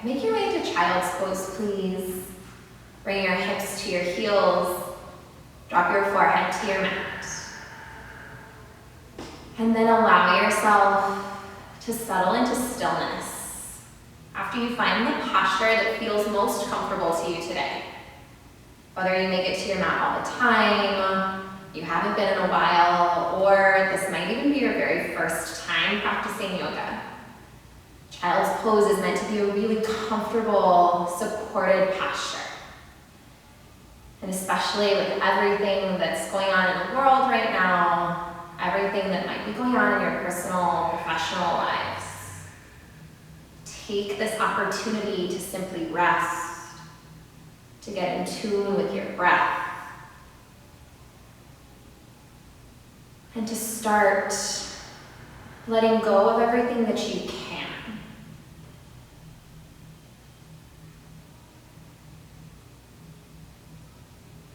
Make your way to child's pose, please. Bring your hips to your heels. Drop your forehead to your mat. And then allow yourself to settle into stillness after you find the posture that feels most comfortable to you today. Whether you make it to your mat all the time, you haven't been in a while, or this might even be your very first time practicing yoga. Child's pose is meant to be a really comfortable, supported posture. And especially with everything that's going on in the world right now, everything that might be going on in your personal, professional lives, take this opportunity to simply rest, to get in tune with your breath, and to start letting go of everything that you can.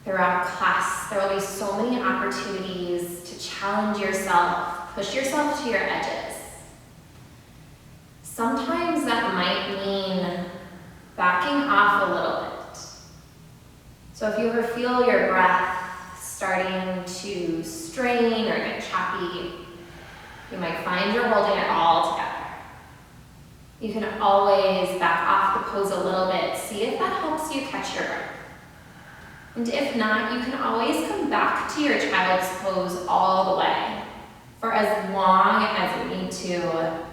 Throughout class, there will be so many opportunities to challenge yourself, push yourself to your edges. Sometimes that might mean backing off a little bit. So if you ever feel your breath starting to strain or get choppy, you might find you're holding it all together. You can always back off the pose a little bit, see if that helps you catch your breath. And if not, you can always come back to your child's pose all the way for as long as you need to,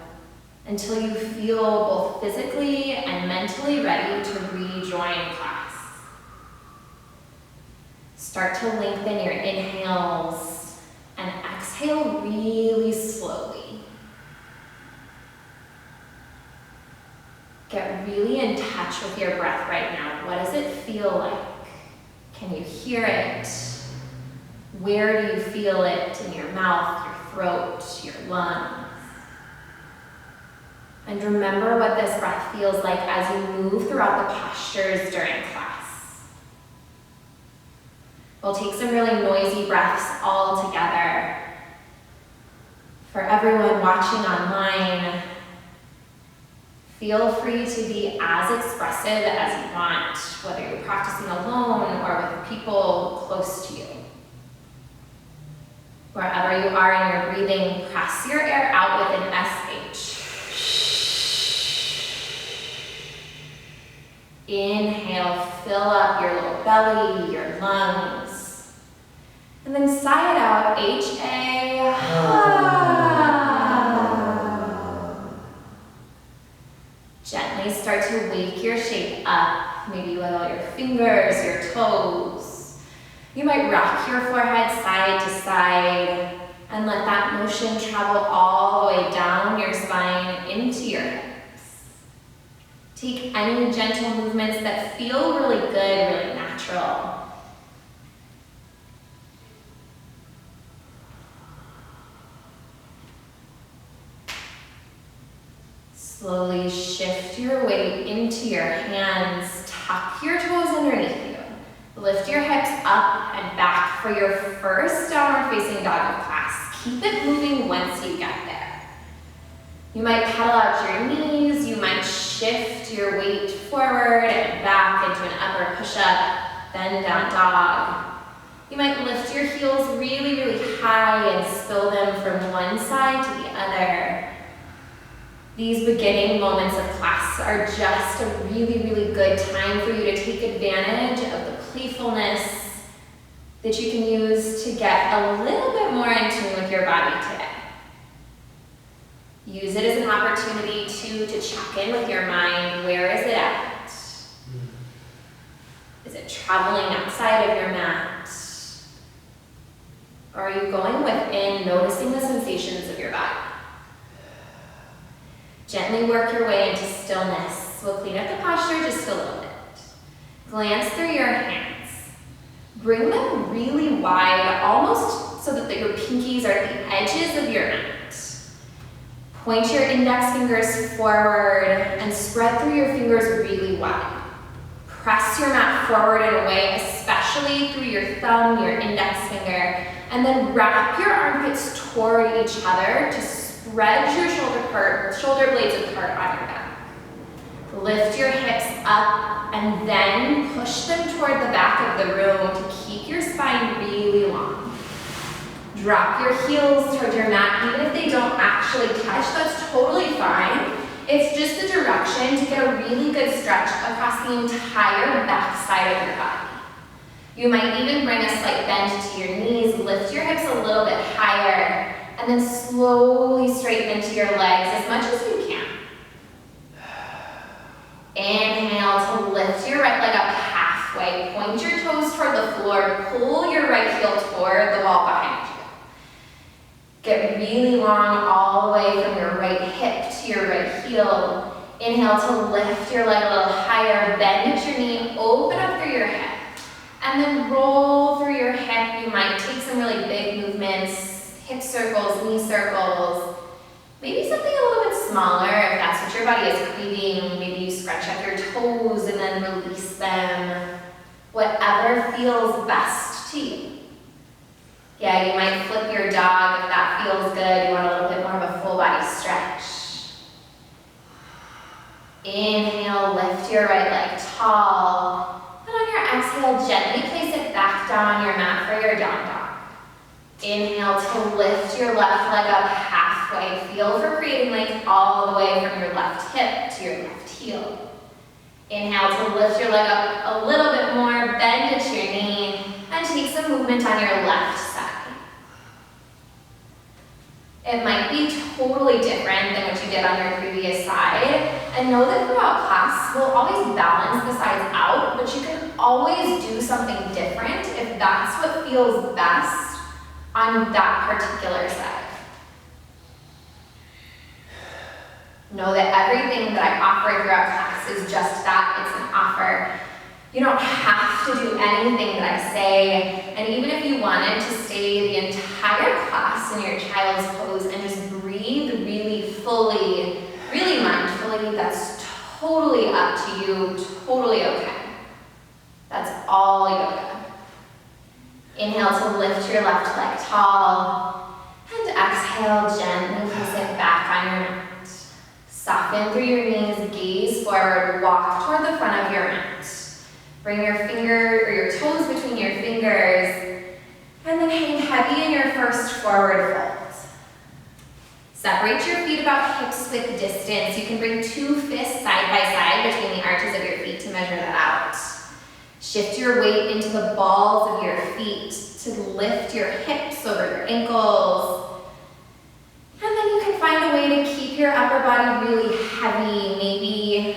until you feel both physically and mentally ready to rejoin class. Start to lengthen your inhales and exhale really slowly. Get really in touch with your breath right now. What does it feel like? Can you hear it? Where do you feel it in your mouth, your throat, your lungs? And remember what this breath feels like as you move throughout the postures during class. We'll take some really noisy breaths all together. For everyone watching online, feel free to be as expressive as you want, whether you're practicing alone or with people close to you. Wherever you are in your breathing, press your air out with an SH. Inhale, fill up your little belly, your lungs. And then sigh it out, HA. Gently start to wake your shape up. Maybe wiggle your fingers, your toes. You might rock your forehead side to side and let that motion travel all the way down your spine into your hips. Take any gentle movements that feel really good, really natural. Slowly shift your weight into your hands. Tuck your toes underneath you. Lift your hips up and back for your first downward facing dog of class. Keep it moving once you get there. You might pedal out your knees. You might shift your weight forward and back into an upper push-up, then down dog. You might lift your heels really, really high and spill them from one side to the other. These beginning moments of class are just a really, really good time for you to take advantage of the playfulness that you can use to get a little bit more in tune with your body today. Use it as an opportunity to check in with your mind. Where is it at? Is it traveling outside of your mat? Or are you going within, noticing the sensations of your body? Gently work your way into stillness. We'll clean up the posture just a little bit. Glance through your hands. Bring them really wide, almost so that your pinkies are at the edges of your mat. Point your index fingers forward and spread through your fingers really wide. Press your mat forward and away, especially through your thumb, your index finger, and then wrap your armpits toward each other to spread your shoulder blades apart on your back. Lift your hips up and then push them toward the back of the room to keep your spine really long. Drop your heels toward your mat, even if they don't actually touch, that's totally fine. It's just the direction to get a really good stretch across the entire back side of your body. You might even bring a slight bend to your knees, lift your hips a little bit higher, and then slowly straighten into your legs as much as you can. Inhale to lift your right leg up halfway. Point your toes toward the floor. Pull your right heel toward the wall behind you. Get really long all the way from your right hip to your right heel. Inhale to lift your leg a little higher. Bend at your knee. Open up through your hip. And then roll through your hip. You might take some really big movements. Hip circles, knee circles. Maybe something a little bit smaller if that's what your body is craving. Maybe you scrunch up your toes and then release them. Whatever feels best to you. Yeah, you might flip your dog if that feels good. You want a little bit more of a full body stretch. Inhale, lift your right leg tall. And on your exhale, gently place it back down on your mat for your down dog. Inhale to lift your left leg up halfway. Feel for creating length all the way from your left hip to your left heel. Inhale to lift your leg up a little bit more, bend at your knee, and take some movement on your left side. It might be totally different than what you did on your previous side, and know that throughout class, we'll always balance the sides out, but you can always do something different if that's what feels best on that particular side. Know that everything that I offer throughout class is just that, it's an offer. You don't have to do anything that I say, and even if you wanted to stay the entire class in your child's pose and just breathe really fully, really mindfully, that's totally up to you, totally okay. That's all yoga. Inhale to lift your left leg tall, and exhale, gently place it back on your mat. Soften through your knees, gaze forward, walk toward the front of your mat. Bring your finger or your toes between your fingers, and then hang heavy in your first forward fold. Separate your feet about hips width distance. You can bring 2 fists side by side between the arches of your feet to measure that out. Shift your weight into the balls of your feet to lift your hips over your ankles. And then you can find a way to keep your upper body really heavy. Maybe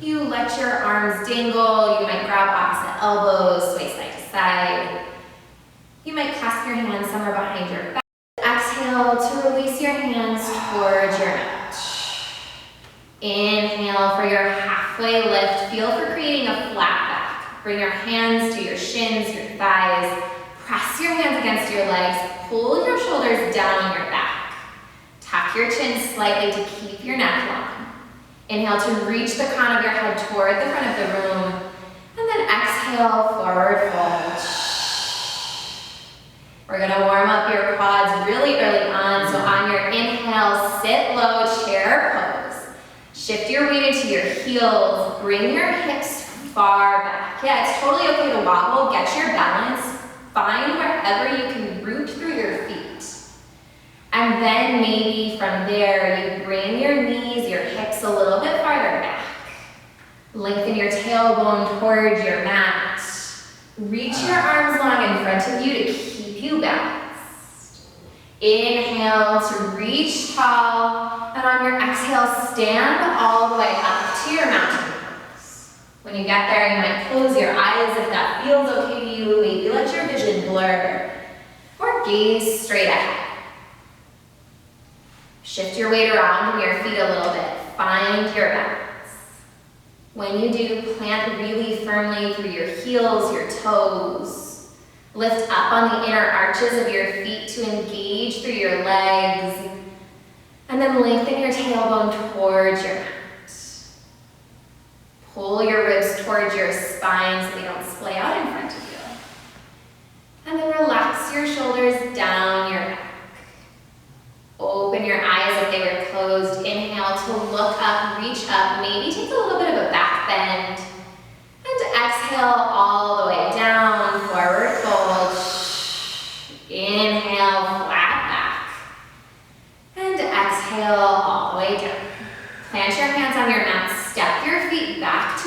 you let your arms dangle. You might grab opposite elbows, sway side to side. You might clasp your hands somewhere behind your back. Exhale to release your hands towards your mat. Inhale for your halfway lift. Feel for creating a flat back. Bring your hands to your shins, your thighs. Press your hands against your legs. Pull your shoulders down on your back. Tuck your chin slightly to keep your neck long. Inhale to reach the crown of your head toward the front of the room. And then exhale, forward fold. We're gonna warm up your quads really early on. So on your inhale, sit low, chair pose. Shift your weight into your heels. Bring your hips far back. Yeah, it's totally okay to wobble. Get your balance. Find wherever you can root through your feet. And then maybe from there, you bring your knees, your hips a little bit farther back. Lengthen your tailbone towards your mat. Reach your arms long in front of you to keep you balanced. Inhale to reach tall, and on your exhale, stand all the way up to your mountain pose. When you get there, you might close your eyes if that feels okay to you. Maybe let your vision blur, or gaze straight ahead. Shift your weight around in your feet a little bit. Find your balance. When you do, plant really firmly through your heels, your toes. Lift up on the inner arches of your feet to engage through your legs. And then lengthen your tailbone towards your mat. Pull your ribs towards your spine so they don't splay out in front of you. And then relax your shoulders down your back. Open your eyes if they were closed. Inhale to look up, reach up. Maybe take a little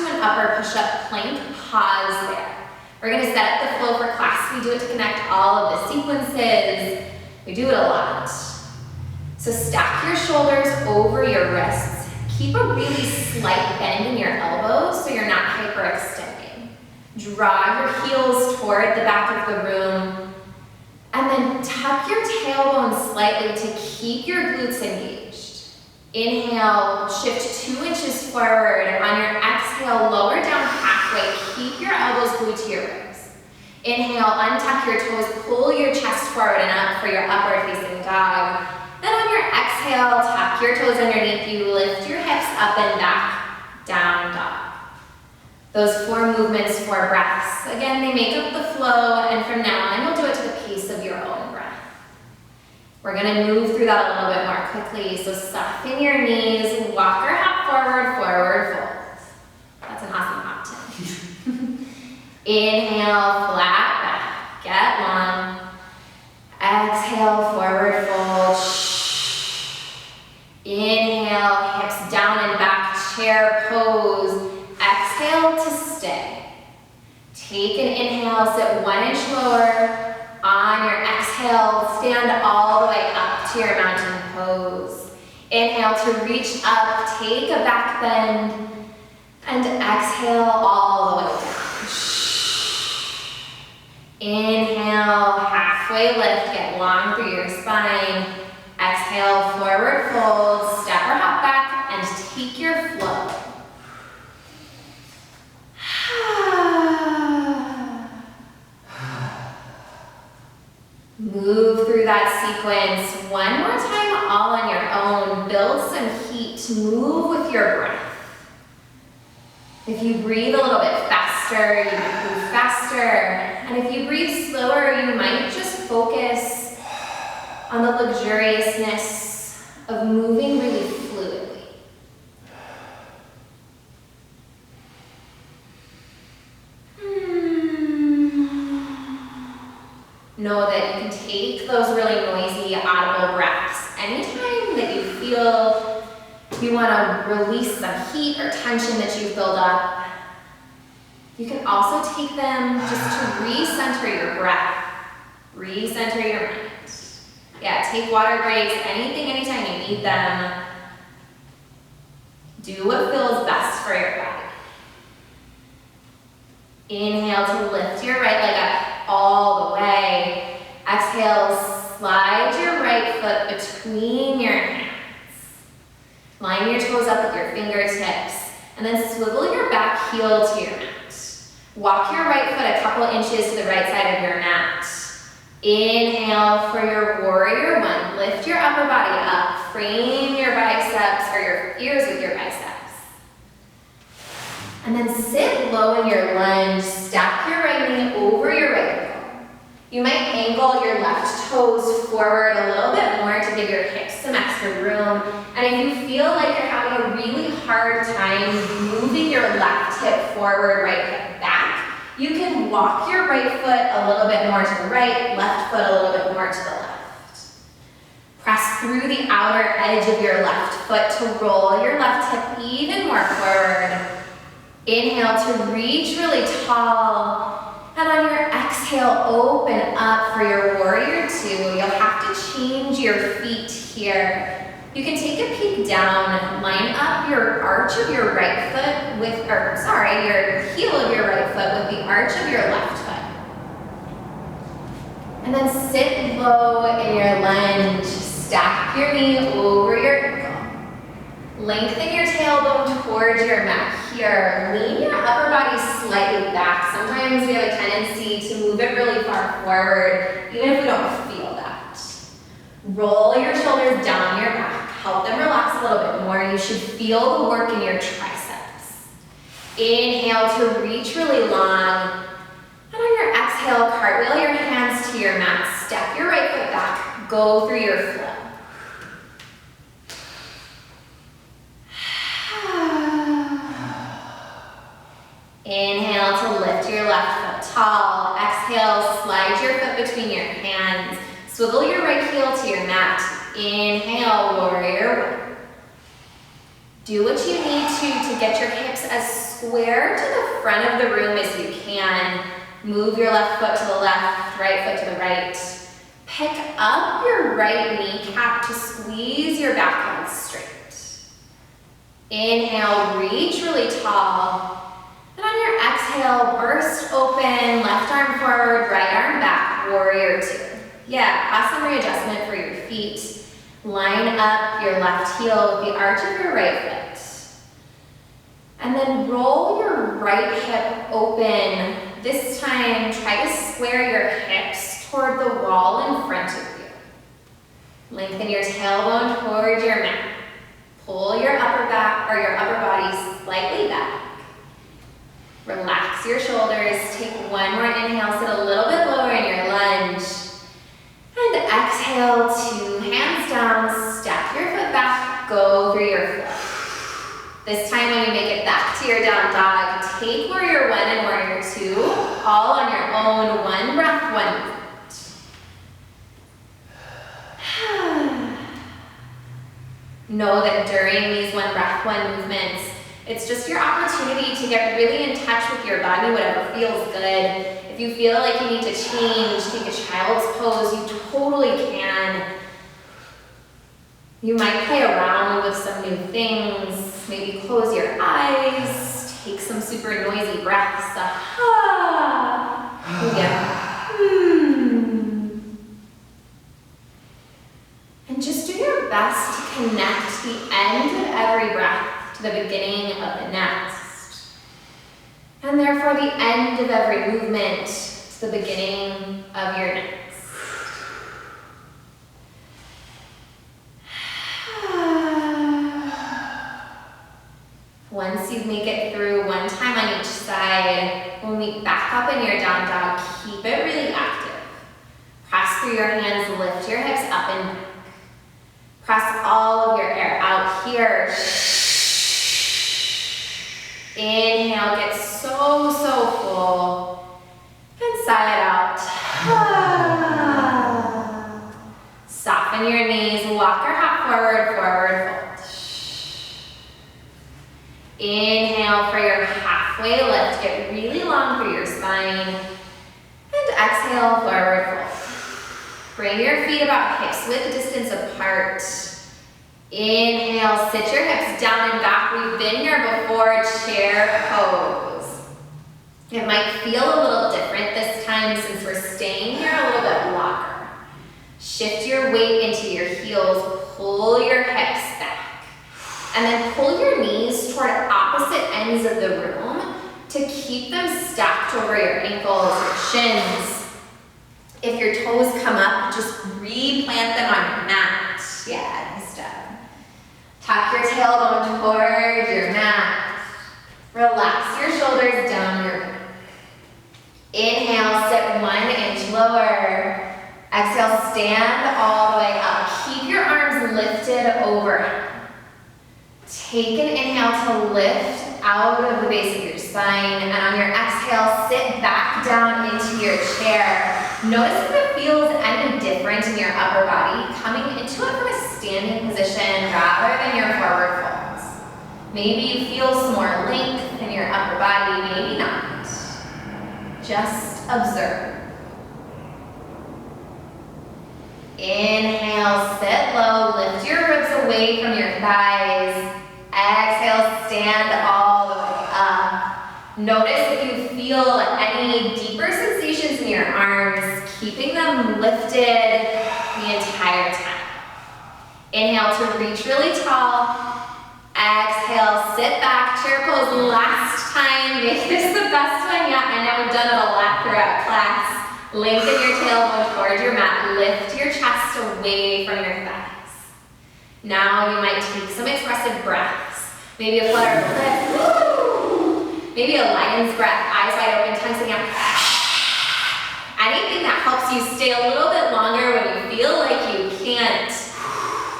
to an upper push-up plank, pause there. We're gonna set up the flow for class. We do it to connect all of the sequences. We do it a lot. So stack your shoulders over your wrists. Keep a really slight bend in your elbows so you're not hyperextending. Draw your heels toward the back of the room, and then tuck your tailbone slightly to keep your glutes engaged. Inhale, shift 2 inches forward. On your exhale, lower down halfway. Keep your elbows glued to your ribs. Inhale, untuck your toes, pull your chest forward and up for your upward facing dog. Then on your exhale, tuck your toes underneath you, lift your hips up and back, down dog. Those 4 movements, 4 breaths. Again, they make up the flow, and from now on, you'll do it to the pace of your own breath. We're gonna move through that a little bit more quickly, so soften your knees, walk or hop forward, forward fold. That's an awesome hop too. Inhale, flat back, get long. Exhale, forward fold. Inhale, hips down and back, chair pose. Exhale to stay. Take an inhale, sit 1 inch lower. On your exhale, stand all the way up to your mountain pose. Inhale to reach up, take a back bend, and exhale all the way down. Inhale, halfway lift, get long through your spine. Exhale, forward fold, step or hop back, and take your flow. Move through that sequence one more time, all on your own. Build some heat, move with your breath. If you breathe a little bit faster, you can move faster. And if you breathe slower, you might just focus on the luxuriousness of moving really fluidly. Know that you can take those really noisy, audible breaths anytime that you feel you want to release some heat or tension that you've built up. You can also take them just to recenter your breath, recenter your mind. Yeah, take water breaks, anytime you need them. Do what feels best for your body. Inhale to lift your right leg up all the way. Exhale, slide your right foot between your hands. Line your toes up with your fingertips, and then swivel your back heel to your mat. Walk your right foot a couple inches to the right side of your mat. Inhale for your warrior 1. Lift your upper body up. Frame your biceps or your ears with your biceps. And then sit low in your lunge. Stack your right knee over your right ankle. You might angle your left toes forward a little bit more to give your hips some extra room. And if you feel like you're having a really hard time moving your left hip forward, right hip back, you can walk your right foot a little bit more to the right, left foot a little bit more to the left. Press through the outer edge of your left foot to roll your left hip even more forward. Inhale to reach really tall. And on your exhale, open up for your warrior 2. You'll have to change your feet here. You can take a peek down, line up your arch of your right foot with, your heel of your right foot with the arch of your left foot. And then sit low in your lunge. Stack your knee over your ankle. Lengthen your tailbone towards your mat here. Lean your upper body slightly back. Sometimes we have a tendency to move it really far forward, even if we don't feel that. Roll your shoulders down your back. Help them relax a little bit more. You should feel the work in your triceps. Inhale to reach really long. And on your exhale, cartwheel your hands to your mat. Step your right foot back. Go through your flow. Inhale to lift your left foot tall. Exhale, slide your foot between your hands. Swivel your right heel to your mat. Inhale, warrior 1. Do what you need to get your hips as square to the front of the room as you can. Move your left foot to the left, right foot to the right. Pick up your right kneecap to squeeze your back out straight. Inhale, reach really tall. And on your exhale, burst open, left arm forward, right arm back, warrior two. Yeah, awesome readjustment for your feet. Line up your left heel with the arch of your right foot. And then roll your right hip open. This time, try to square your hips toward the wall in front of you. Lengthen your tailbone toward your mat. Pull your upper back or your upper body slightly back. Relax your shoulders. Take one more inhale, sit a little bit lower in your lunge. And exhale, two hands down, step your foot back, go through your floor. This time when you make it back to your down dog, take warrior one and warrior two, all on your own, one breath, one movement. Know that during these one breath, one movements, it's just your opportunity to get really in touch with your body, whatever feels good. If you feel like you need to change, take a child's pose, you totally can. You might play around with some new things. Maybe close your eyes, take some super noisy breaths. Yeah. And just do your best to connect the end of every breath to the beginning of the next. And therefore the end of every movement to the beginning of your next. Once you make it through one time on each side, when we back up in your down dog, keep it really active. Press through your hands, lift your hips up and back. Press all of your air out here. Inhale, get so full. And sigh it out. Soften your knees, walk or hop forward, forward fold. Inhale for your halfway lift, get really long through your spine. And exhale, forward fold. Bring your feet about hips width distance apart. Inhale, sit your hips down and back. We've been here before, chair pose. It might feel a little different this time since we're staying here a little bit longer. Shift your weight into your heels, pull your hips back. And then pull your knees toward opposite ends of the room to keep them stacked over your ankles or shins. If your toes come up, just replant them on your mat. Yeah, nice job. Tuck your tailbone toward your mat. Relax your shoulders down your back. Inhale, sit 1 inch lower. Exhale, stand all the way up. Keep your arms lifted overhead. Take an inhale to lift out of the base of your spine, and on your exhale, sit back down into your chair. Notice if it feels any different in your upper body, coming into it from a standing position rather than your forward folds. Maybe you feel some more length in your upper body, maybe not. Just observe. Inhale, sit low, lift your ribs away from your thighs. Exhale, stand all the way up. Notice if you feel any deeper sensations in your arms, keeping them lifted the entire time. Inhale to reach really tall. Exhale, sit back, chair pose. Last time, make this the best one yet. I know we've done it a lot throughout class. Lengthen your tailbone toward your mat. Lift your chest away from your thighs. Now you might take some expressive breaths. Maybe a flutter of the lips. Maybe a lion's breath, eyes wide open, tongue sticking out. Anything that helps you stay a little bit longer when you feel like you can't.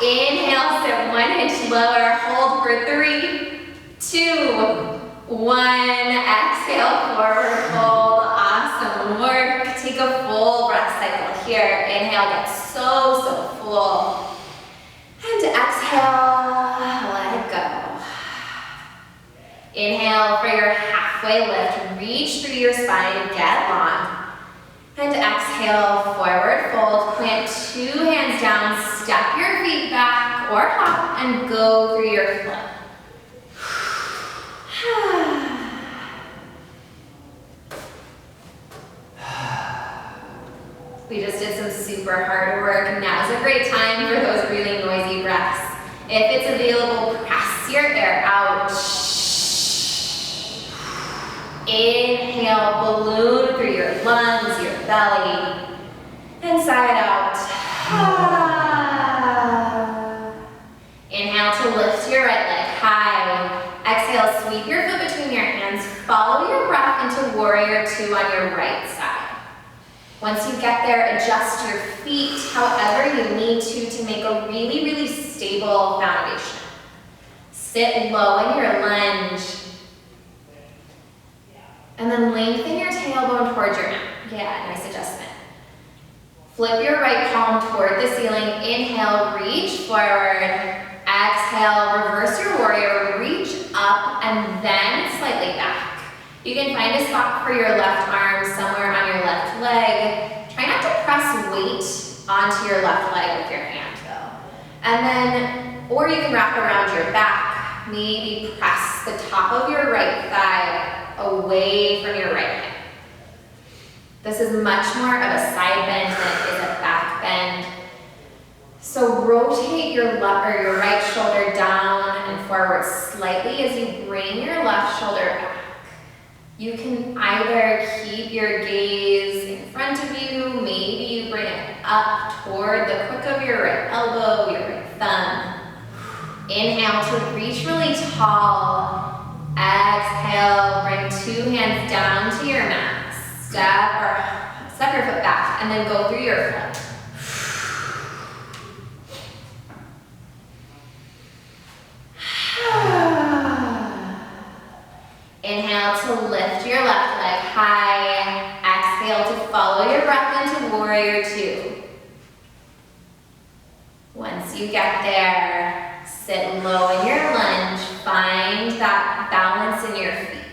Inhale, sit 1 inch lower. Hold for 3, 2, 1. Exhale, forward fold. Awesome work. Take a full breath cycle here. Inhale, get so full. And exhale, let it go. Inhale for your halfway lift. Reach through your spine, get long. And exhale, forward fold. Plant 2 hands down, step your feet back or hop and go through your flow. We just did some super hard work. Now's a great time for those really noisy breaths. If it's available, press your air out. Inhale, balloon through your lungs, your belly, and side out. Inhale to lift your right leg high. Exhale, sweep your foot between your hands. Follow your breath into warrior 2 on your right side. Once you get there, adjust your feet however you need to make a really, really stable foundation. Sit low in your lunge. And then lengthen your tailbone towards your mat. Yeah, nice adjustment. Flip your right palm toward the ceiling. Inhale, reach forward. Exhale, reverse your warrior. Reach up and then slightly back. You can find a spot for your left arm somewhere on your left leg. Try not to press weight onto your left leg with your hand though. And then, or you can wrap around your back. Maybe press the top of your right thigh away from your right hip. This is much more of a side bend than it is a back bend. So rotate your left or your right shoulder down and forward slightly as you bring your left shoulder back. You can either keep your gaze in front of you, maybe you bring it up toward the crook of your right elbow, your right thumb. Inhale to reach really tall. Exhale, bring 2 hands down to your mat. Step your foot back and then go through your foot. Inhale to lift your left leg high. Exhale to follow your breath into warrior 2. Once you get there, sit low in your lunge. Find that balance in your feet.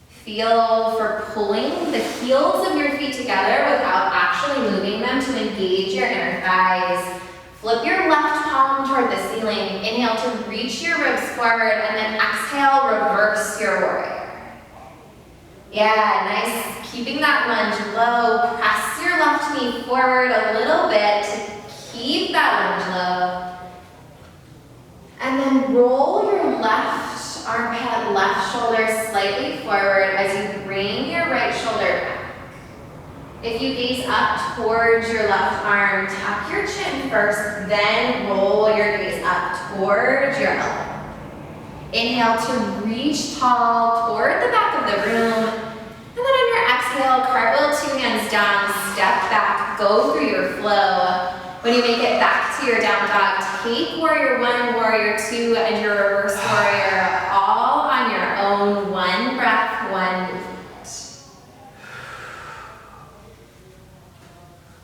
Feel for pulling the heels of your feet together without actually moving them to engage your inner thighs. Flip your left palm toward the ceiling. Inhale to reach your ribs forward and then exhale, reverse your warrior. Yeah, nice. Keeping that lunge low. Press your left knee forward a little bit to keep that lunge low. And then roll your left armpit, left shoulder slightly forward as you bring your right shoulder back. If you gaze up towards your left arm, tuck your chin first, then roll your gaze up towards your elbow. Inhale to reach tall toward the back of the room. And then on your exhale, cartwheel 2 hands down, step back, go through your flow. When you make it back to your down dog, take warrior 1, warrior 2, and your reverse warrior all on your own. 1 breath, 1 movement.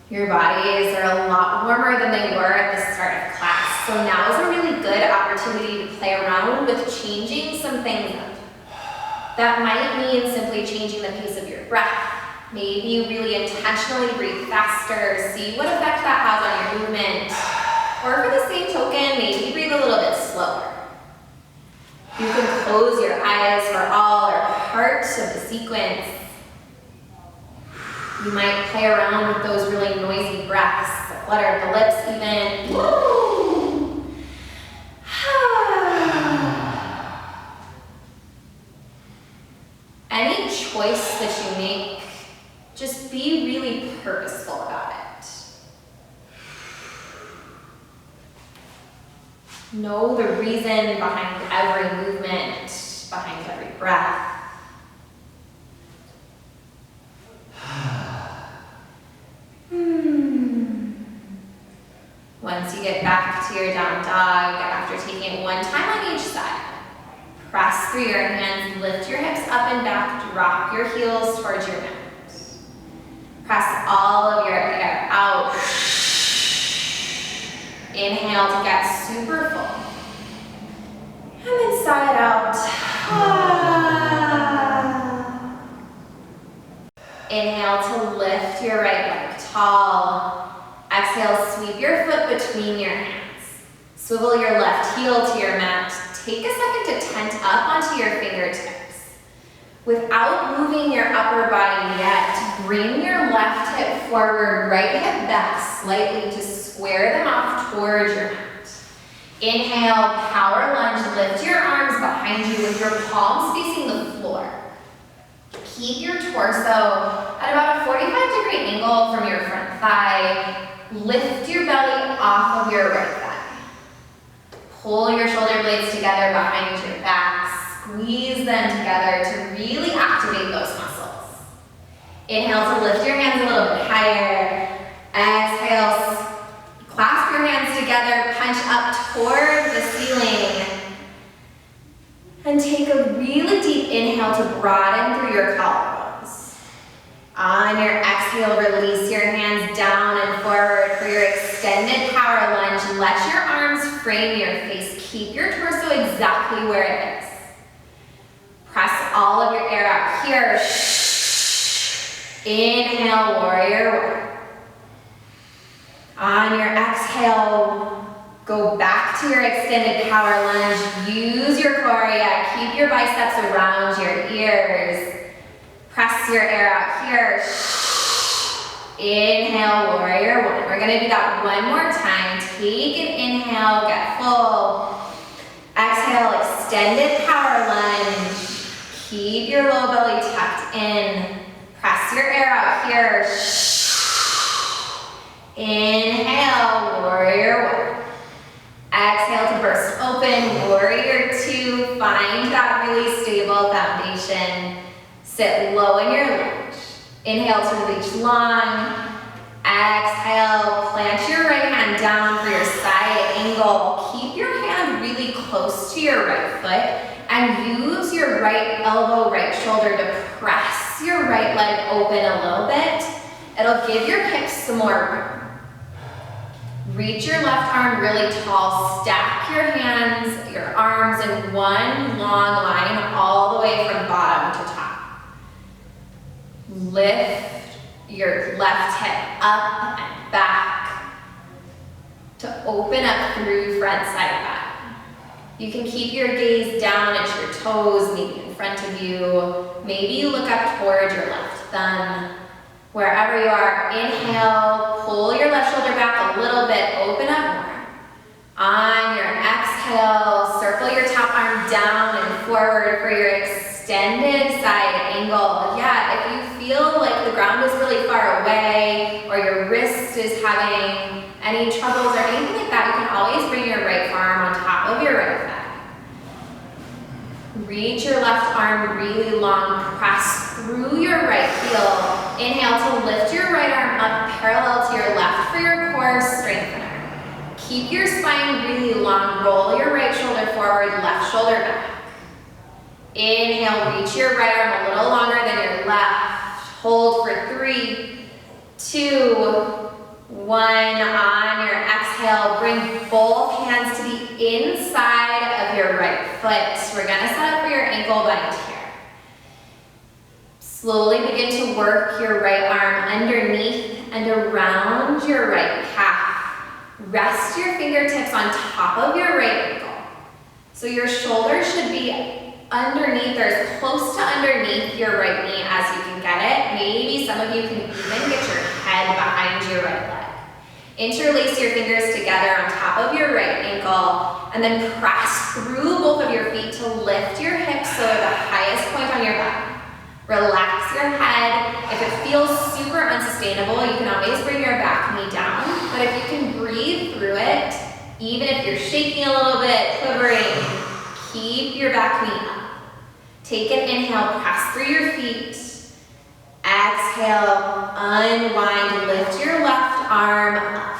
Your bodies are a lot warmer than they were at the start of class, so now is a really good opportunity to play around with changing some things up. That might mean simply changing the pace of your breath. Maybe you really intentionally breathe faster, see what effect that has on your movement. Or for the same token, maybe breathe a little bit slower. You can close your eyes for all or part of the sequence. You might play around with those really noisy breaths, the flutter of the lips even. Woo! Any choice that you make, just be really purposeful about it. Know the reason behind every movement, behind every breath. Once you get back to your down dog, after taking it 1 time on each side, press through your hands, lift your hips up and back, drop your heels towards your mat. Press all of your air out. Inhale to get super full. And then sigh it out. Inhale to lift your right leg tall. Exhale, sweep your foot between your hands. Swivel your left heel to your mat. Take a second to tent up onto your fingertips. Without moving your upper body yet, bring your left hip forward, right hip back slightly to square them off towards your mat. Inhale, power lunge, lift your arms behind you with your palms facing the floor. Keep your torso at about a 45-degree angle from your front thigh. Lift your belly off of your right thigh. Pull your shoulder blades together behind your back. Squeeze them together to really activate those muscles. Inhale to lift your hands a little bit higher. Exhale, clasp your hands together, punch up toward the ceiling. And take a really deep inhale to broaden through your collarbones. On your exhale, release your hands down and forward for your extended power lunge. Let your arms frame your face. Keep your torso exactly where it is. Press all of your air out here. Inhale, warrior one. On your exhale, go back to your extended power lunge. Use your core, keep your biceps around your ears. Press your air out here. Inhale, warrior one. We're gonna do that one more time. Take an inhale, get full. Exhale, extended power lunge. Keep your low belly tucked in. Press your air out here. Inhale, warrior one. Exhale to burst open, warrior two. Find that really stable foundation. Sit low in your lunge. Inhale to reach long. Exhale, plant your right hand down for your side angle. Keep your hand really close to your right foot and use your right elbow, right shoulder to press your right leg open a little bit. It'll give your hips some more room. Reach your left arm really tall. Stack your hands, your arms in one long line all the way from bottom to top. Lift your left hip up and back to open up through front side back. You can keep your gaze down at your toes, maybe in front of you. Maybe you look up towards your left thumb. Wherever you are, inhale, pull your left shoulder back a little bit, open up more. On your exhale, circle your top arm down and forward for your extended side angle. If you feel like the ground is really far away or your wrist is having any troubles or anything like that, you can always bring your right forearm on top of your right thigh. Reach your left arm really long, press through your right heel. Inhale to lift your right arm up parallel to your left for your core strengthener. Keep your spine really long, roll your right shoulder forward, left shoulder back. Inhale, reach your right arm a little longer than your left. Hold for 3, 2, 1. On your exhale, bring both hands to the inside of your right foot. We're gonna set up for your ankle bind here. Slowly begin to work your right arm underneath and around your right calf. Rest your fingertips on top of your right ankle. So your shoulders should be underneath, or as close to underneath your right knee as you can get it. Maybe some of you can even get your head behind your right leg. Interlace your fingers together on top of your right ankle and then press through both of your feet to lift your hips so they're the highest point on your back. Relax your head. If it feels super unsustainable, you can always bring your back knee down. But if you can breathe through it, even if you're shaking a little bit, quivering, keep your back knee up. Take an inhale, press through your feet. Exhale, unwind, lift your left arm up.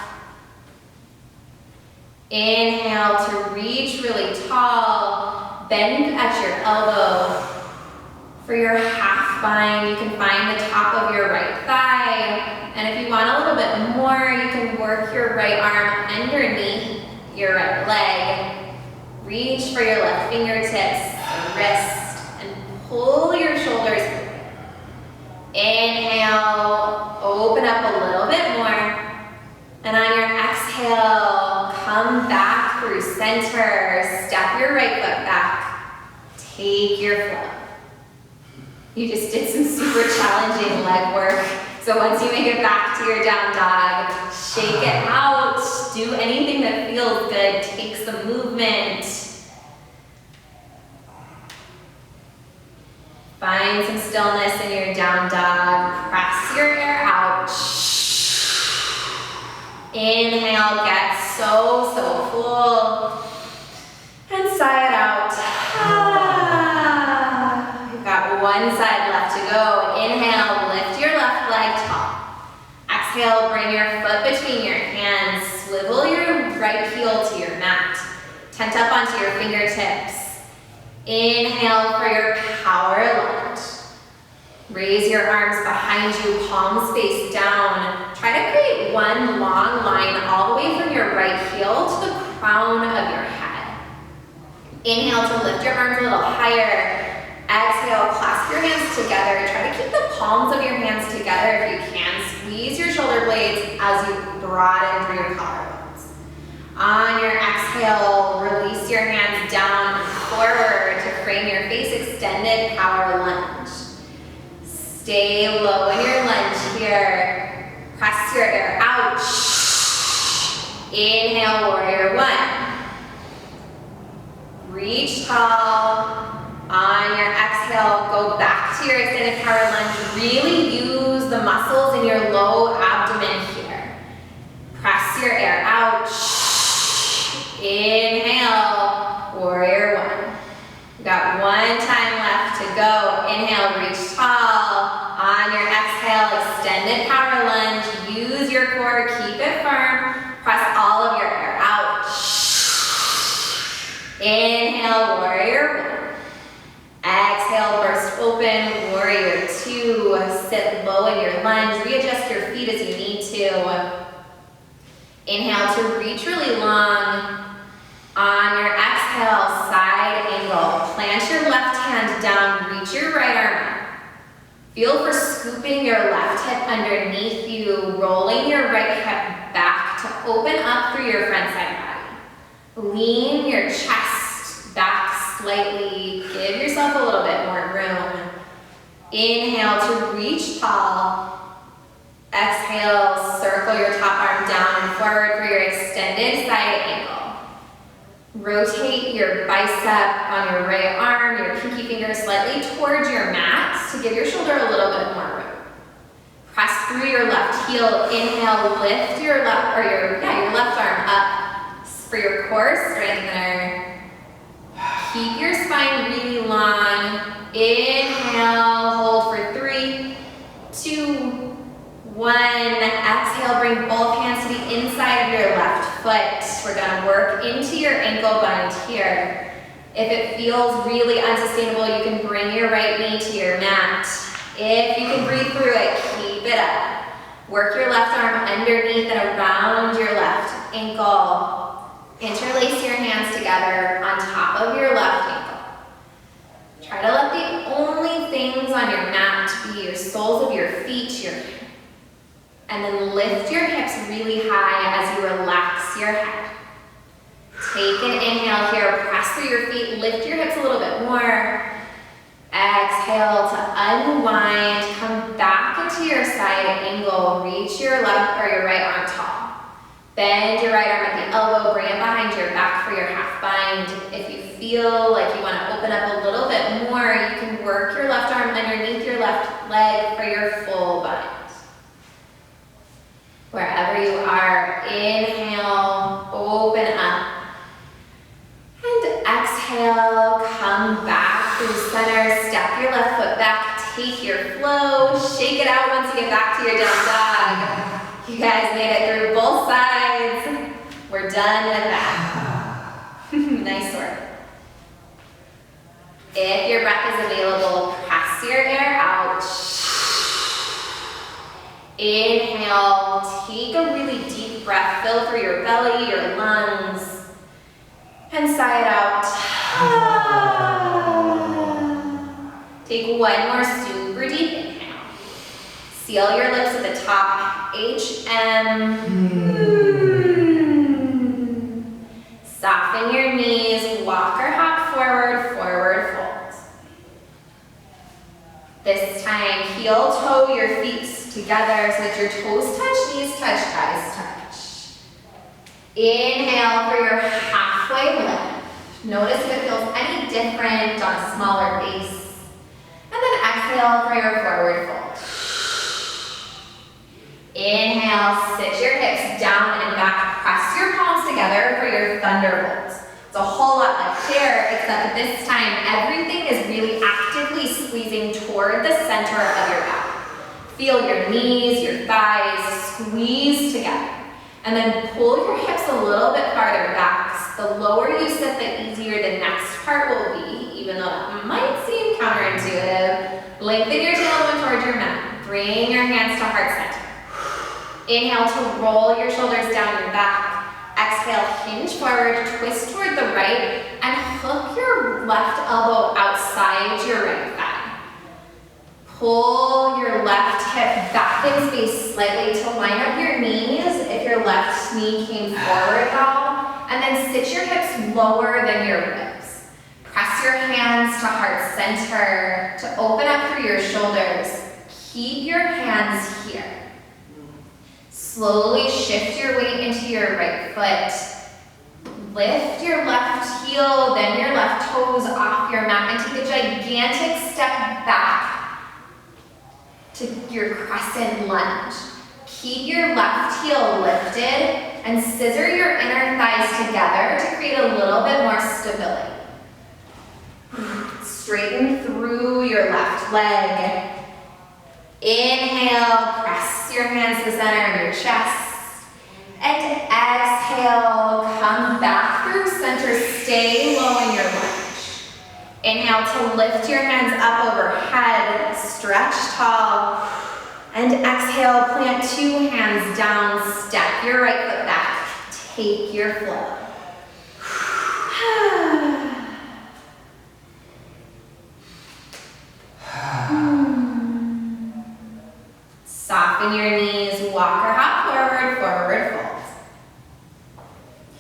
Inhale to reach really tall, bend at your elbow. For your half bind, you can find the top of your right thigh. And if you want a little bit more, you can work your right arm underneath your right leg. Reach for your left fingertips. wrist and pull your shoulders. Inhale, open up a little bit more. And on your exhale, come back through center. Step your right foot back. Take your flow. You just did some super challenging leg work. So once you make it back to your down dog, shake it out. Do anything that feels good. Take some movement. Find some stillness in your down dog. Press your air out. Inhale, get so full. And sigh it out. You've got one side left to go. Inhale, lift your left leg tall. Exhale, bring your foot between your hands. Swivel your right heel to your mat. Tent up onto your fingertips. Inhale for your power lunge. Raise your arms behind you, palms face down. Try to create one long line all the way from your right heel to the crown of your head. Inhale to lift your arms a little higher. Exhale, clasp your hands together. Try to keep the palms of your hands together if you can. Squeeze your shoulder blades as you broaden through your collarbones. On your exhale, release your hands down and forward to frame your face, extended power lunge. Stay low in your lunge here. Press your air out. Inhale, warrior one. Reach tall. On your exhale, go back to your extended power lunge. Really use the muscles in your low abdomen here. Press your air out. Inhale, warrior one. We've got one time left to go. Inhale, reach tall. On your exhale, extended power lunge. Use your core, keep it firm. Press all of your air out. Inhale, warrior one. Exhale, burst open, warrior two. Sit low in your lunge. Readjust your feet as you need to. Inhale to reach really long. On your exhale, side angle. Plant your left hand down, reach your right arm up. Feel for scooping your left hip underneath you, rolling your right hip back to open up through your front side body. Lean your chest back slightly. Give yourself a little bit more room. Inhale to reach tall. Exhale, circle your top arm down and forward for your extended side angle. Rotate your bicep on your right arm, your pinky finger slightly towards your mat to give your shoulder a little bit more room. Press through your left heel. Inhale, lift your left arm up for your core strengthener. Keep your spine really long. Inhale, hold for 3, 2, 1. Exhale, bring both hands to the inside of your left foot. We're gonna work into your ankle bind here. If it feels really unsustainable, you can bring your right knee to your mat. If you can breathe through it, keep it up. Work your left arm underneath and around your left ankle. Interlace your hands together on top of your left ankle. Try to let the only things on your mat be your soles of your feet, and then lift your hips really high as you relax your head. Take an inhale here, press through your feet, lift your hips a little bit more. Exhale to unwind, come back into your side angle, reach your left or your right arm tall. Bend your right arm at the elbow, bring it behind your back for your half bind. If you feel like you want to open up a little bit more, you can work your left arm underneath your left leg for your full bind. Wherever you are, inhale, open up. And exhale, come back through center, step your left foot back, take your flow, shake it out once you get back to your down dog. You guys made it through both sides. We're done with that. Nice work. If your breath is available, press your air out. Inhale, take a really deep breath, fill through your belly, your lungs, and sigh it out. Take one more super deep inhale. Seal your lips at the top. HM. Soften your knees. Walk or hop forward, forward fold. This time, heel toe your feet together so that your toes touch, knees touch, thighs touch. Inhale for your halfway lift. Notice if it feels any different on a smaller base. And then exhale for your forward fold. Inhale, sit your hips down and back. Press your palms together for your thunderbolt. It's a whole lot like chair, except this time everything is really actively squeezing toward the center of your back. Feel your knees, your thighs squeeze together. And then pull your hips a little bit farther back. The lower you sit, the easier the next part will be, even though that might seem counterintuitive. Lengthen your tailbone towards your mat. Bring your hands to heart center. Inhale to roll your shoulders down your back. Exhale, hinge forward, twist toward the right, and hook your left elbow outside your right thigh. Pull your left hip back in space slightly to line up your knees if your left knee came forward at all, and then sit your hips lower than your ribs. Press your hands to heart center to open up through your shoulders. Keep your hands here. Slowly shift your weight into your right foot. Lift your left heel, then your left toes off your mat, and take a gigantic step back to your crescent lunge. Keep your left heel lifted and scissor your inner thighs together to create a little bit more stability. Straighten through your left leg. Inhale, press your hands to the center of your chest. And exhale, come back through center, stay low in your lunge. Inhale to lift your hands up overhead, stretch tall. And exhale, plant two hands down, step your right foot back, take your flow. Soften your knees, walk or hop forward, forward fold.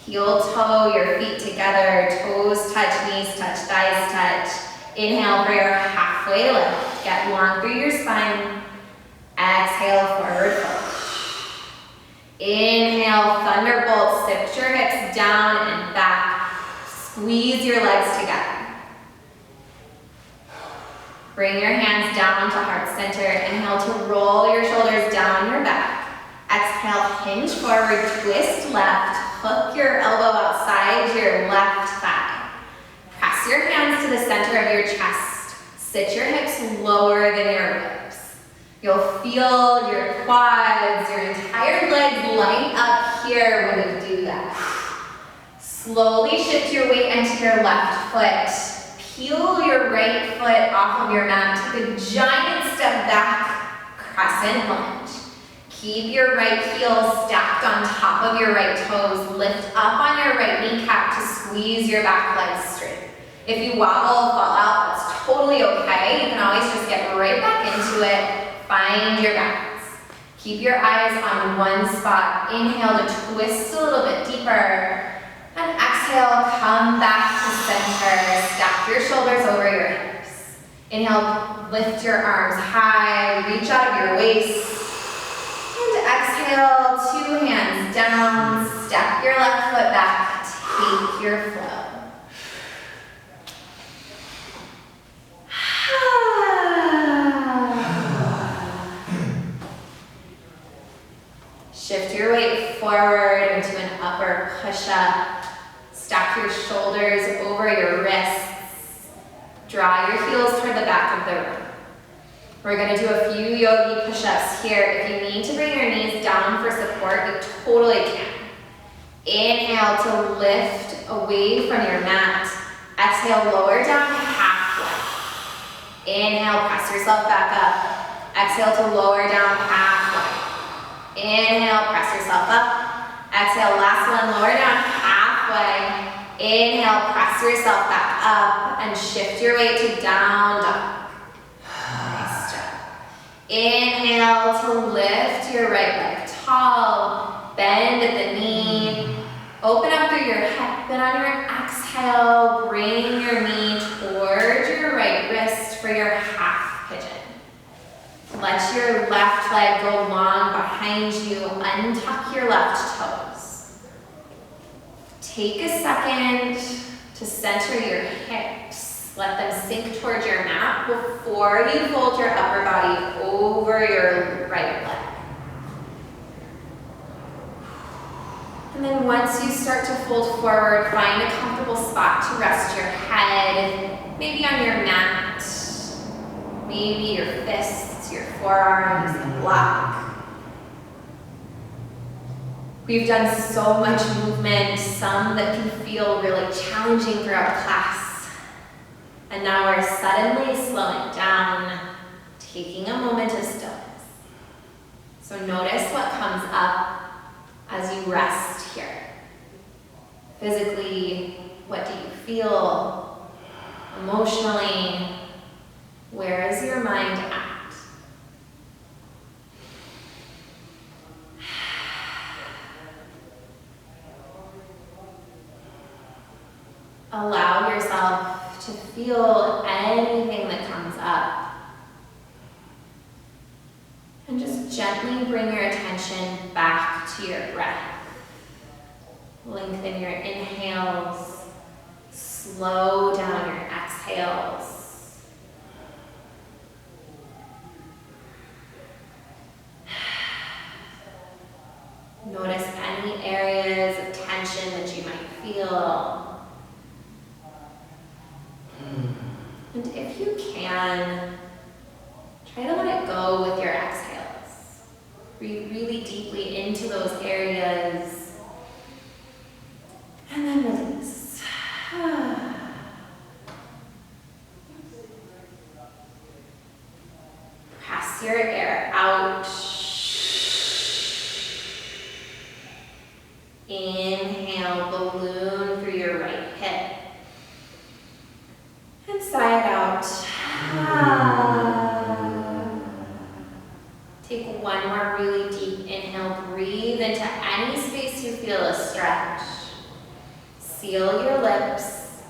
Heel toe your feet together, toes touch, knees touch, thighs touch. Inhale for your halfway lift. Get long through your spine. Exhale, forward fold. Inhale, thunderbolt, sit your hips down and back. Squeeze your legs together. Bring your hands down to heart center. Inhale to roll your shoulders down your back. Exhale, hinge forward, twist left. Hook your elbow outside your left thigh. Press your hands to the center of your chest. Sit your hips lower than your ribs. You'll feel your quads, your entire legs light up here when you do that. Slowly shift your weight into your left foot. Peel your right foot off of your mat. Take a giant step back, crescent lunge. Keep your right heel stacked on top of your right toes. Lift up on your right kneecap to squeeze your back leg straight. If you wobble, fall out, that's totally okay. You can always just get right back into it. Find your balance. Keep your eyes on one spot. Inhale to twist a little bit deeper. And exhale, come back to center. Stack your shoulders over your hips. Inhale, lift your arms high, reach out of your waist. And exhale, two hands down, step your left foot back, take your flow. Shift your weight forward into an upper push-up. Stack your shoulders over your wrists. Draw your heels toward the back of the room. We're going to do a few yogi push-ups here. If you need to bring your knees down for support, you totally can. Inhale to lift away from your mat. Exhale, lower down halfway. Inhale, press yourself back up. Exhale to lower down halfway. Inhale, press yourself up. Exhale, last one, lower down halfway. Inhale, press yourself back up and shift your weight to down dog. Inhale to lift your right leg tall, bend at the knee, open up through your hip, and on your exhale, bring your knee towards your right wrist for your half pigeon. Let your left leg go long behind you, untuck your left toes. Take a second to center your hips. Let them sink towards your mat before you fold your upper body over your right leg. And then once you start to fold forward, find a comfortable spot to rest your head, maybe on your mat, maybe your fists, your forearms, and block. We've done so much movement, some that can feel really challenging throughout class. And now we're suddenly slowing down, taking a moment of stillness. So notice what comes up as you rest here. Physically, what do you feel? Emotionally, where is your mind at? Allow yourself to feel anything that comes up. And just gently bring your attention back to your breath. Lengthen your inhales. Slow down your exhales. Notice any areas of tension that you might feel. And if you can, try to let it go with your exhales. Breathe really deeply into those areas. And then release. Press your air out. Inhale, balloon through your right hip. And sigh it out. Take one more really deep inhale. Breathe into any space you feel a stretch. Seal your lips.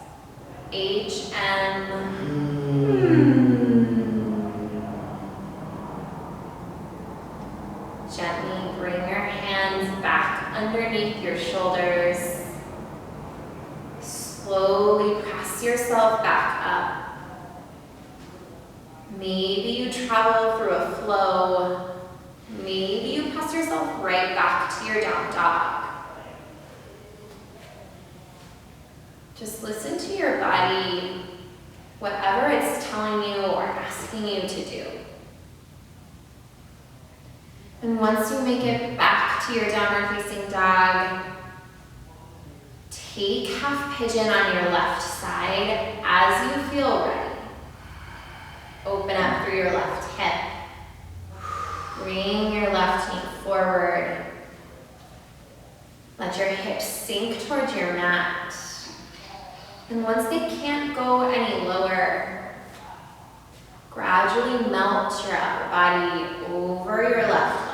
Gently bring your hands back underneath your shoulders. Slowly press yourself back up. Maybe you travel through a flow. Maybe you press yourself right back to your down dog. Just listen to your body, whatever it's telling you or asking you to do. And once you make it back to your downward facing dog, take half pigeon on your left side as you feel ready. Open up through your left hip. Bring your left knee forward. Let your hips sink towards your mat. And once they can't go any lower, gradually melt your upper body over your left leg.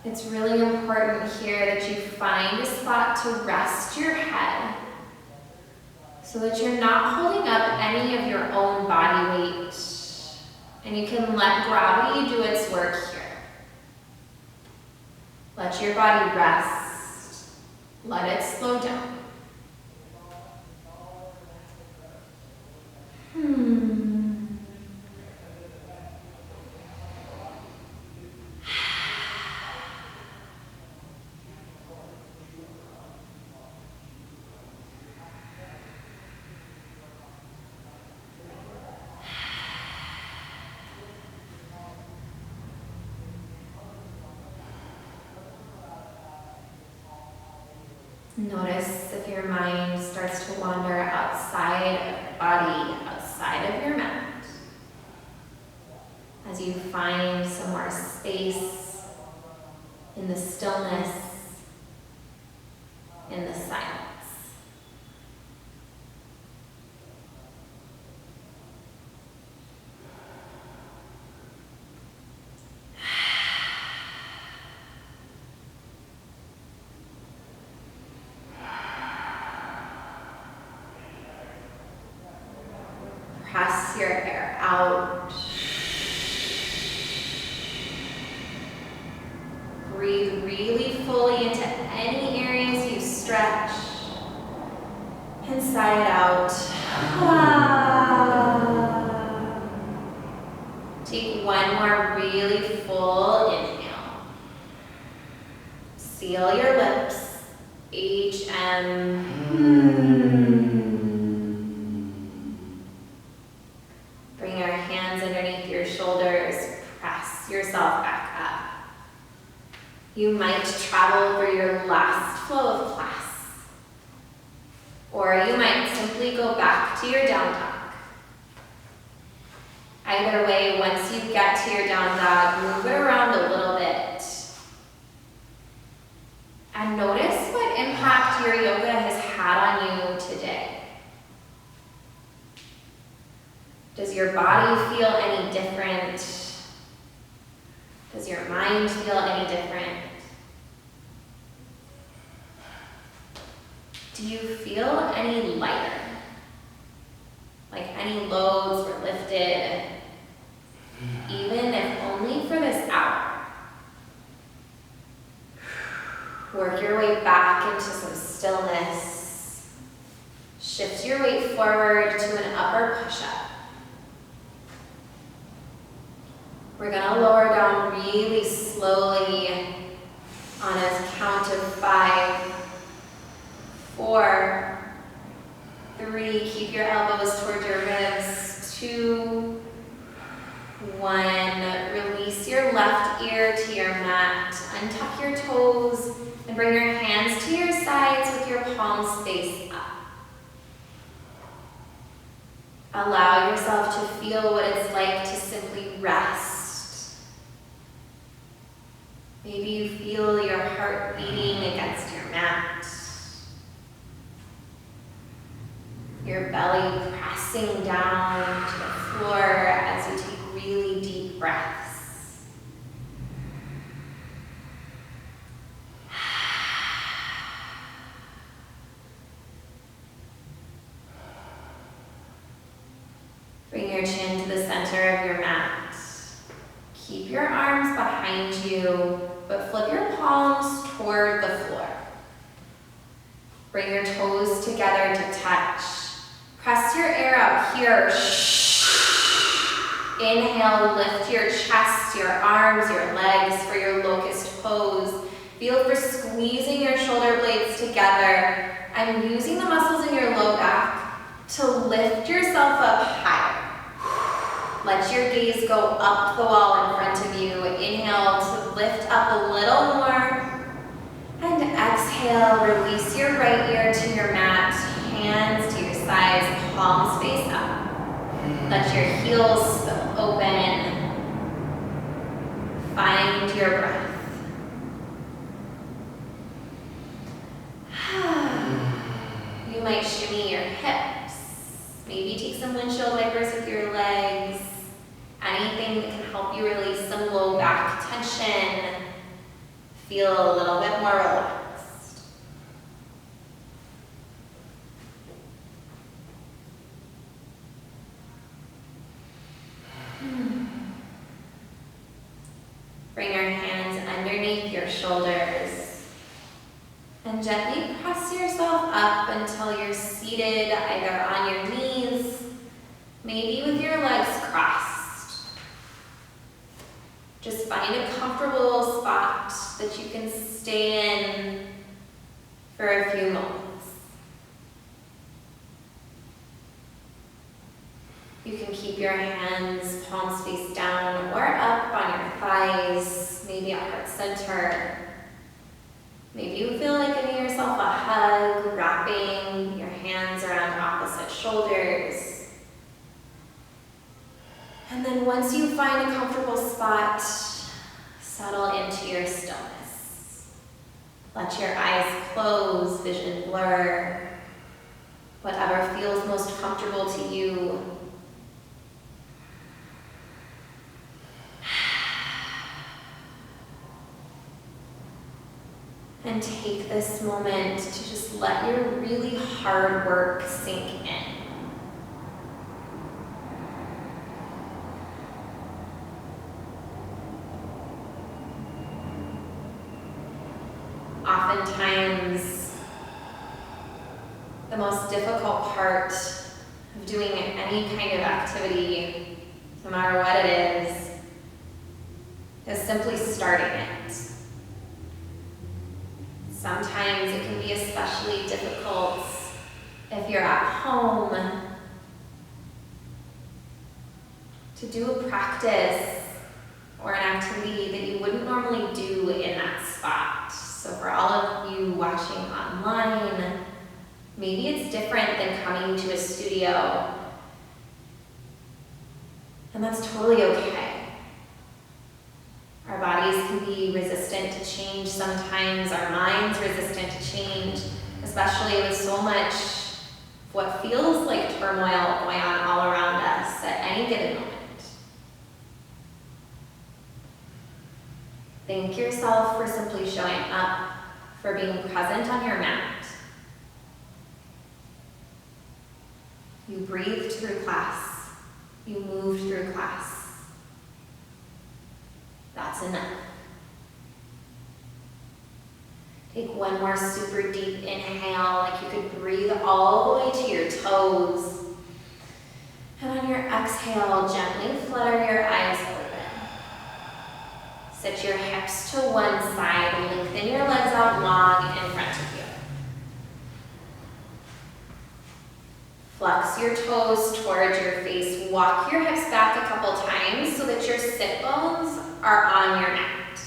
It's really important here that you find a spot to rest your head so that you're not holding up any of your own body weight, and you can let gravity do its work here. Let your body rest. Let it slow down. Notice if your mind starts to wander outside of your body, outside of your mat, as you find some more space in the stillness, in the silence. press your air out. Breathe really fully into any areas you stretch. And sigh it out. Take one more really full inhale. Seal your lips. HM. Bring your hands underneath your shoulders. Press yourself back up. You might travel through your last flow of class. Or you might simply go back to your down dog. Either way, once you get to your down dog, move it around a little bit. And notice what impact your yoga has had on you today. Does your body feel any different? Does your mind feel any different? Do you feel any lighter? Like any loads were lifted, even if only for this hour? Work your way back into some stillness. Shift your weight forward to an upper push-up. We're gonna lower down really slowly on a count of 5, 4, 3, keep your elbows toward your ribs, 2, 1, release your left ear to your mat, untuck your toes, and bring your hands to your sides with your palms face up. Allow yourself to feel what it's like to simply rest. Maybe you feel your heart beating against your mat. Your belly pressing down to the floor as you take really deep breaths. Bring your chin to the center of your mat. Keep your arms behind you, but flip your palms toward the floor. Bring your toes together to touch. Press your air out here. Inhale, lift your chest, your arms, your legs for your locust pose. Feel for squeezing your shoulder blades together. I'm using the muscles in your low back to lift yourself up higher. Let your gaze go up the wall in front of you. Inhale to lift up a little more. And exhale, release your right ear to your mat, hands to your sides, palms face up. Let your heels open. Find your breath. You might shimmy your hips. Maybe take some windshield wipers with your legs. Anything that can help you release some low back tension. Feel a little bit more relaxed. Bring your hands underneath your shoulders and gently press yourself up until you're seated either on your knees, maybe with your legs crossed. Just find a comfortable spot that you can stay in for a few moments. You can keep your hands palms face down or up on your thighs, maybe at heart center. Maybe you feel like giving yourself a hug, wrapping your hands around opposite shoulders. And then once you find a comfortable spot, settle into your stillness. Let your eyes close, vision blur. Whatever feels most comfortable to you. And take this moment to just let your really hard work sink in. oftentimes the most difficult part of doing any kind of activity, no matter what it is simply starting it. Sometimes it can be especially difficult if you're at home to do a practice or an activity that you wouldn't normally do in that spot. So for all of you watching online, maybe it's different than coming to a studio, and that's totally okay. Our bodies can be resistant to change sometimes, our minds resistant to change, especially with so much what feels like turmoil going on all around us at any given moment. Thank yourself for simply showing up, for being present on your mat. You breathed through class. You moved through class. That's enough. Take one more super deep inhale, like you could breathe all the way to your toes. And on your exhale, gently flutter your eyes open. Sit your hips to one side, lengthen your legs out long in front of you. Flex your toes towards your face. Walk your hips back a couple times so that your sit bones are on your mat.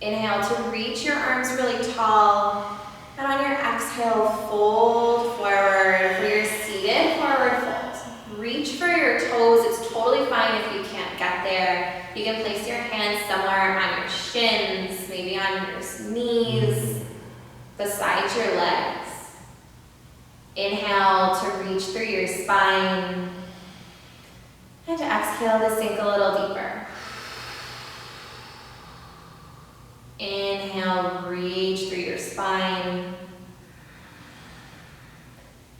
Inhale to reach your arms really tall. And on your exhale, fold forward for your seated forward fold. Reach for your toes. It's totally fine if you can't get there. You can place your hands somewhere on your shins, maybe on your knees, beside your legs. Inhale to reach through your spine. And exhale to sink a little deeper. Inhale, reach through your spine.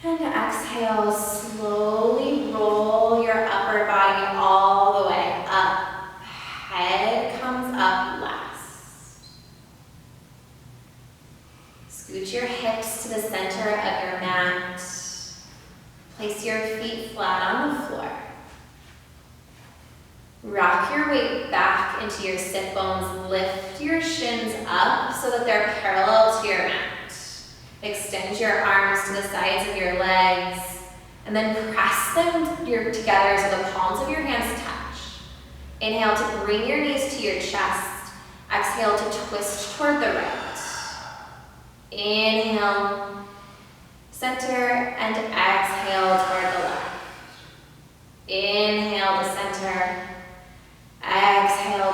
And exhale, slowly roll your upper body all the way up. Head comes up last. Scoot your hips to the center of your mat. Place your feet flat on the floor. Rock your weight back into your sit bones. Lift your shins up so that they're parallel to your mat. Extend your arms to the sides of your legs, and then press them together so the palms of your hands touch. Inhale to bring your knees to your chest. Exhale to twist toward the right. Inhale, center, and exhale toward the left. Inhale to center. Exhale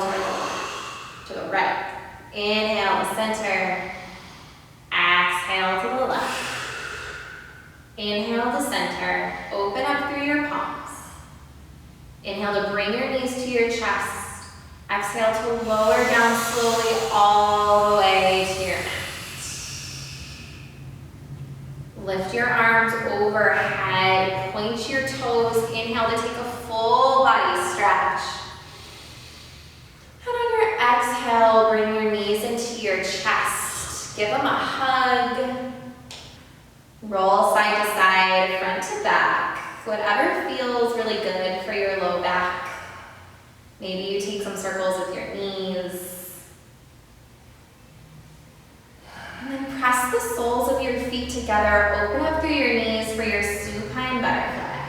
to the right. Inhale to center. Exhale to the left. Inhale to center. Open up through your palms. Inhale to bring your knees to your chest. Exhale to lower down slowly all the way to your mat. Lift your arms overhead. Point your toes. Inhale to take a full body stretch. And on your exhale, bring your knees into your chest. Give them a hug. Roll side to side, front to back. Whatever feels really good for your low back. Maybe you take some circles with your knees. And then press the soles of your feet together. Open up through your knees for your supine butterfly.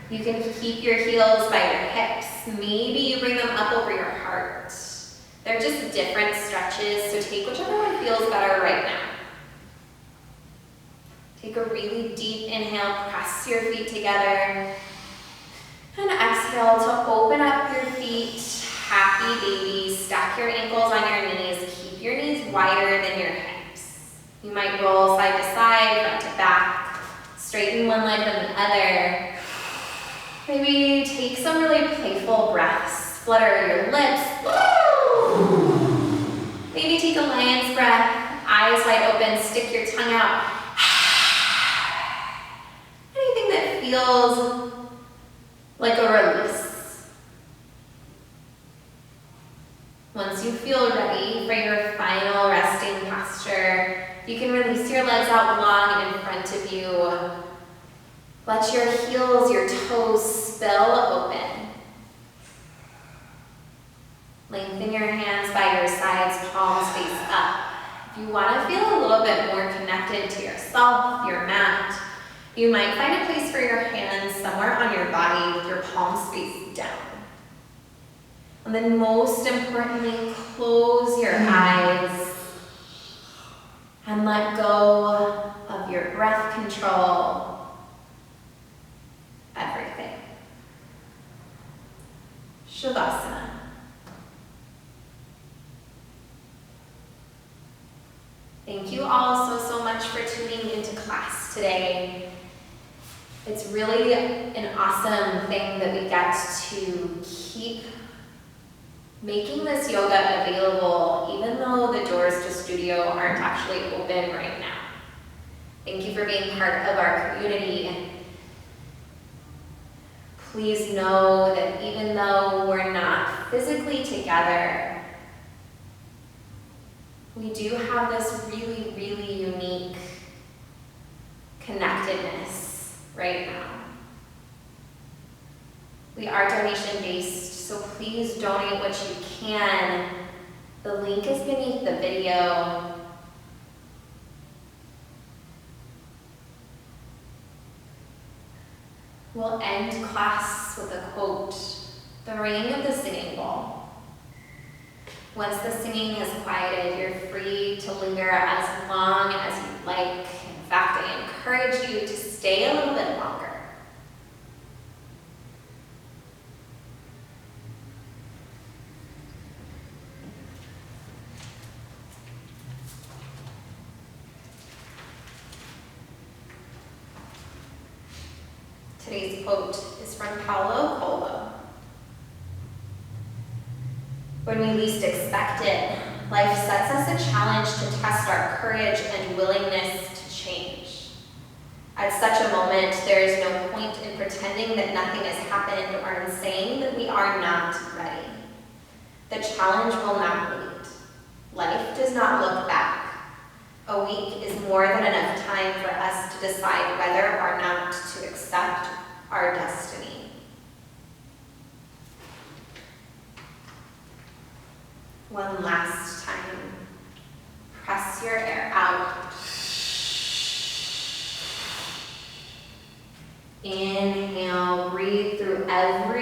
You can keep your heels by your hips. Maybe you bring them up over your heart. They're just different stretches, so take whichever one feels better right now. Take a really deep inhale, press your feet together. And exhale to open up your feet, happy baby. Stack your ankles on your knees. Keep your knees wider than your hips. You might roll side to side, front to back. Straighten one leg than the other. Maybe take some really playful breaths. Flutter your lips. Maybe take a lion's breath. Eyes wide open, stick your tongue out. Anything that feels like a release. Once you feel ready for your final resting posture, hands out long in front of you. Let your heels, your toes spill open. Lengthen your hands by your sides, palms face up. If you want to feel a little bit more connected to yourself, your mat, you might find a place for your hands somewhere on your body with your palms face down. And then most importantly, close your eyes and let go of your breath control, everything. Shavasana. Thank you all so much for tuning into class today. It's really an awesome thing that we get to keep making this yoga available even though the doors to studio aren't actually open right now. Thank you for being part of our community. Please know that even though we're not physically together, we do have this really, really unique connectedness right now. We are donation-based, so please donate what you can. The link is beneath the video. We'll end class with a quote, the ringing of the singing bowl. Once the singing has quieted, you're free to linger as long as you'd like. In fact, I encourage you to stay a little bit longer. Today's quote is from Paulo Coelho. When we least expect it, life sets us a challenge to test our courage and willingness to change. At such a moment, there is no point in pretending that nothing has happened or in saying that we are not ready. The challenge will not wait. Life does not look back. A week is more than enough time for us to decide whether or not to accept our destiny. One last time, press your air out. Inhale, breathe through every